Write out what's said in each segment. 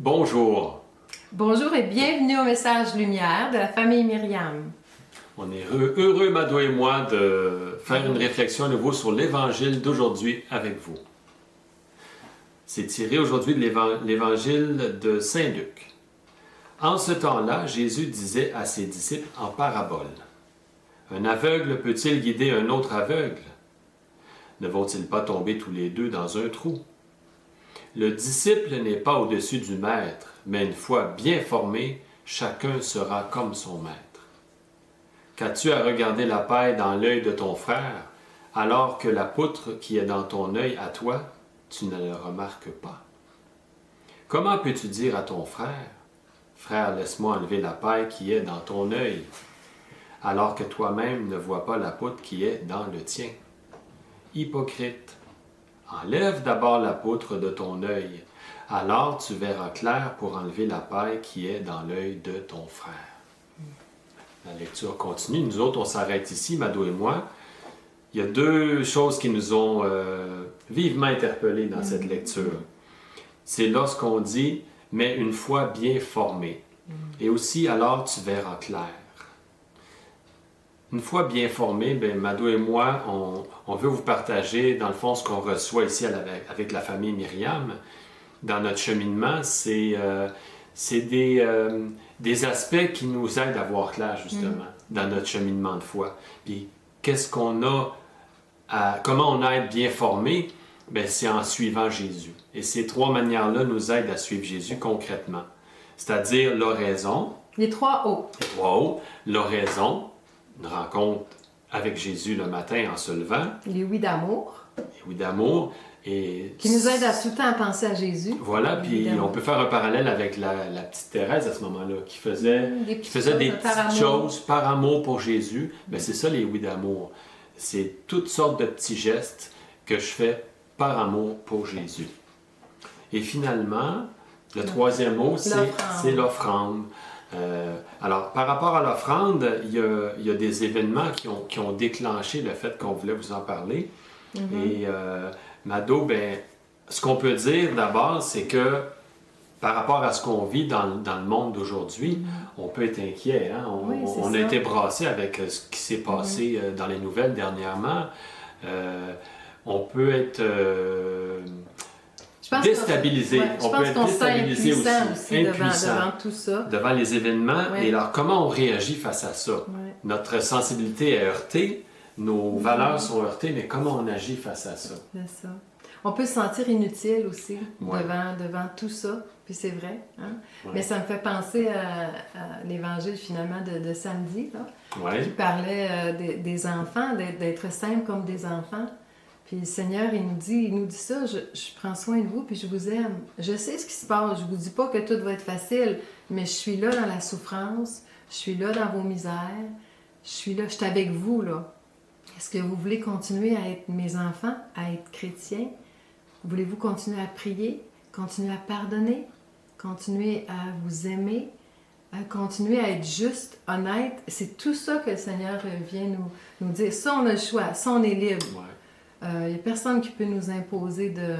Bonjour. Bonjour et bienvenue au message Lumière de la famille Myriam. On est heureux, Mado et moi, de faire une réflexion à nouveau sur l'Évangile d'aujourd'hui avec vous. C'est tiré aujourd'hui de l'Évangile de Saint Luc. En ce temps-là, Jésus disait à ses disciples en parabole, « Un aveugle peut-il guider un autre aveugle? Ne vont-ils pas tomber tous les deux dans un trou? Le disciple n'est pas au-dessus du maître, mais une fois bien formé, chacun sera comme son maître. Qu'as-tu à regarder la paille dans l'œil de ton frère, alors que la poutre qui est dans ton œil à toi, tu ne le remarques pas? Comment peux-tu dire à ton frère, « Frère, laisse-moi enlever la paille qui est dans ton œil », alors que toi-même ne vois pas la poutre qui est dans le tien? Hypocrite! Enlève d'abord la poutre de ton œil, alors tu verras clair pour enlever la paille qui est dans l'œil de ton frère. La lecture continue. Nous autres, on s'arrête ici, Mado et moi. Il y a deux choses qui nous ont vivement interpellés dans cette lecture. C'est lorsqu'on dit « mais une fois bien formé » et aussi « alors tu verras clair ». Une fois bien formé, Mado et moi, on veut vous partager, dans le fond, ce qu'on reçoit ici avec la famille Myriam. Dans notre cheminement, c'est des aspects qui nous aident à voir clair, justement, dans notre cheminement de foi. Puis, qu'est-ce qu'on a, comment on a à être bien formé? C'est en suivant Jésus. Et ces trois manières-là nous aident à suivre Jésus concrètement. C'est-à-dire l'oraison. Les trois O. Les trois O. L'oraison. Une rencontre avec Jésus le matin en se levant. Les oui d'amour. Les oui d'amour. Et qui nous aident à tout le temps à penser à Jésus. Voilà, puis on peut faire un parallèle avec la petite Thérèse à ce moment-là, qui faisait des petites choses par amour pour Jésus. C'est ça les oui d'amour. C'est toutes sortes de petits gestes que je fais par amour pour Jésus. Et finalement, le troisième mot, c'est l'offrande. Alors, par rapport à l'offrande, il y a des événements qui ont déclenché le fait qu'on voulait vous en parler. Et Mado, ce qu'on peut dire d'abord, c'est que par rapport à ce qu'on vit dans le monde d'aujourd'hui, on peut être inquiet. Hein? On a été brassé avec ce qui s'est passé dans les nouvelles dernièrement. On peut être déstabilisé. Je pense qu'on se sent impuissant aussi devant tout ça. Devant les événements. Et alors, comment on réagit face à ça? Notre sensibilité est heurtée, nos valeurs sont heurtées, mais comment on agit face à ça? C'est ça. On peut se sentir inutile aussi devant tout ça, puis c'est vrai. Hein? Mais ça me fait penser à l'évangile finalement de samedi, là, qui parlait des enfants, d'être simples comme des enfants. Puis le Seigneur, il nous dit ça, je prends soin de vous, puis je vous aime. Je sais ce qui se passe, je vous dis pas que tout va être facile, mais je suis là dans la souffrance, je suis là dans vos misères, je suis avec vous, là. Est-ce que vous voulez continuer à être mes enfants, à être chrétiens? Voulez-vous continuer à prier, continuer à pardonner, continuer à vous aimer, à continuer à être juste, honnête? C'est tout ça que le Seigneur vient nous dire. Ça, on a le choix, ça, on est libre. Il n'y a personne qui peut nous imposer de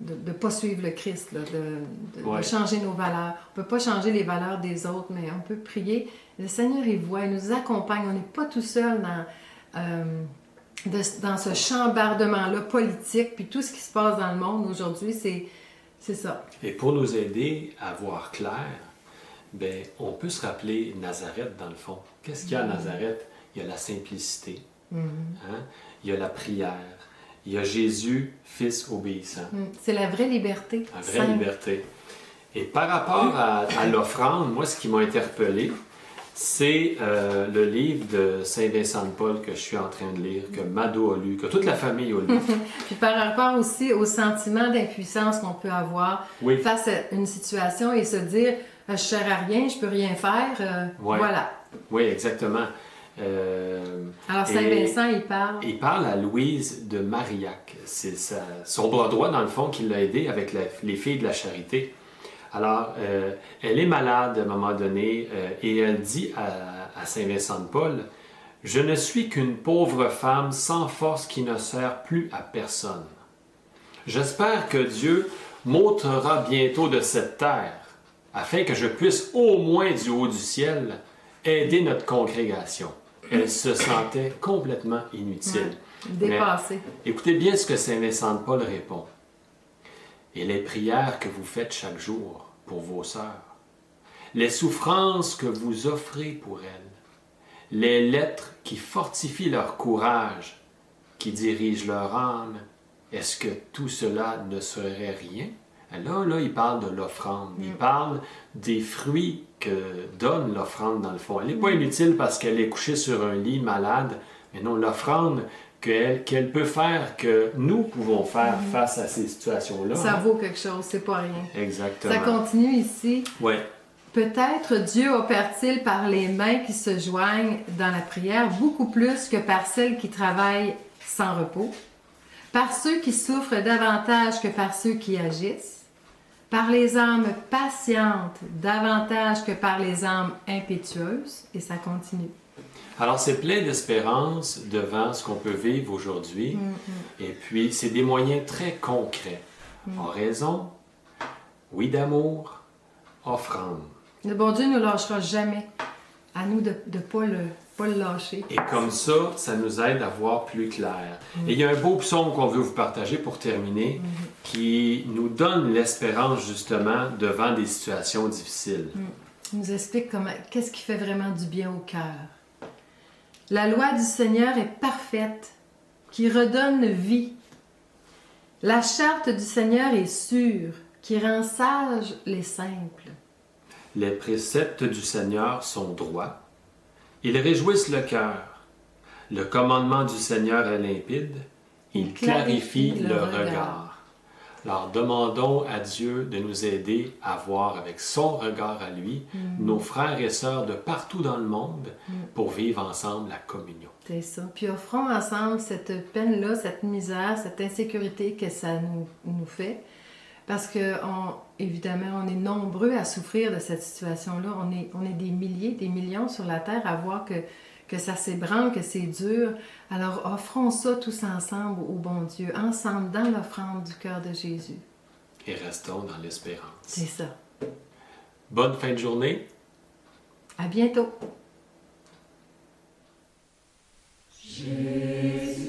ne pas suivre le Christ, là, de changer nos valeurs. On ne peut pas changer les valeurs des autres, mais on peut prier. Le Seigneur, il voit, il nous accompagne. On n'est pas tout seul dans ce chambardement-là politique, puis tout ce qui se passe dans le monde aujourd'hui, c'est ça. Et pour nous aider à voir clair, on peut se rappeler Nazareth dans le fond. Qu'est-ce qu'il y a à Nazareth? Il y a la simplicité, hein? Il y a la prière, il y a Jésus, Fils obéissant. C'est la vraie liberté. La vraie liberté. Et par rapport à l'offrande, moi, ce qui m'a interpellé, c'est le livre de Saint Vincent de Paul que je suis en train de lire, que Mado a lu, que toute la famille a lu. Puis par rapport aussi au sentiment d'impuissance qu'on peut avoir face à une situation et se dire « je ne sers à rien, je ne peux rien faire voilà. Oui, exactement. Alors Saint-Vincent, il parle? Il parle à Louise de Marillac. C'est son bras droit, dans le fond, qui l'a aidé avec les filles de la charité. Alors, elle est malade à un moment donné et elle dit à Saint-Vincent de Paul, « Je ne suis qu'une pauvre femme sans force qui ne sert plus à personne. J'espère que Dieu m'ôtera bientôt de cette terre, afin que je puisse au moins du haut du ciel aider notre congrégation. Elle se sentait complètement inutile. Dépassée. Écoutez bien ce que Saint Vincent de Paul répond. Et les prières que vous faites chaque jour pour vos sœurs, les souffrances que vous offrez pour elles, les lettres qui fortifient leur courage, qui dirigent leur âme, est-ce que tout cela ne serait rien? Là, il parle de l'offrande. Il parle des fruits que donne l'offrande dans le fond. Elle n'est pas inutile parce qu'elle est couchée sur un lit malade, mais non, l'offrande qu'elle peut faire, que nous pouvons faire face à ces situations-là. Ça vaut quelque chose, c'est pas rien. Exactement. Ça continue ici. Oui. Peut-être Dieu opère-t-il par les mains qui se joignent dans la prière beaucoup plus que par celles qui travaillent sans repos, par ceux qui souffrent davantage que par ceux qui agissent, par les âmes patientes davantage que par les âmes impétueuses, et ça continue. Alors, c'est plein d'espérance devant ce qu'on peut vivre aujourd'hui. Et puis, c'est des moyens très concrets. Oraison, oui d'amour, offrande. Le bon Dieu ne nous lâchera jamais. À nous de ne pas le lâcher. Et comme ça, ça nous aide à voir plus clair. Et il y a un beau psaume qu'on veut vous partager pour terminer, qui nous donne l'espérance justement devant des situations difficiles. Il nous explique qu'est-ce qui fait vraiment du bien au cœur. La loi du Seigneur est parfaite, qui redonne vie. La charte du Seigneur est sûre, qui rend sages les simples. Les préceptes du Seigneur sont droits. Ils réjouissent le cœur. Le commandement du Seigneur est limpide. Il clarifie le regard. Alors, demandons à Dieu de nous aider à voir avec son regard à lui nos frères et sœurs de partout dans le monde pour vivre ensemble la communion. C'est ça. Puis offrons ensemble cette peine-là, cette misère, cette insécurité que ça nous fait. Parce que, évidemment, on est nombreux à souffrir de cette situation-là. On est des milliers, des millions sur la Terre à voir que ça s'ébranle, que c'est dur. Alors, offrons ça tous ensemble au bon Dieu, ensemble, dans l'offrande du cœur de Jésus. Et restons dans l'espérance. C'est ça. Bonne fin de journée. À bientôt. Jésus.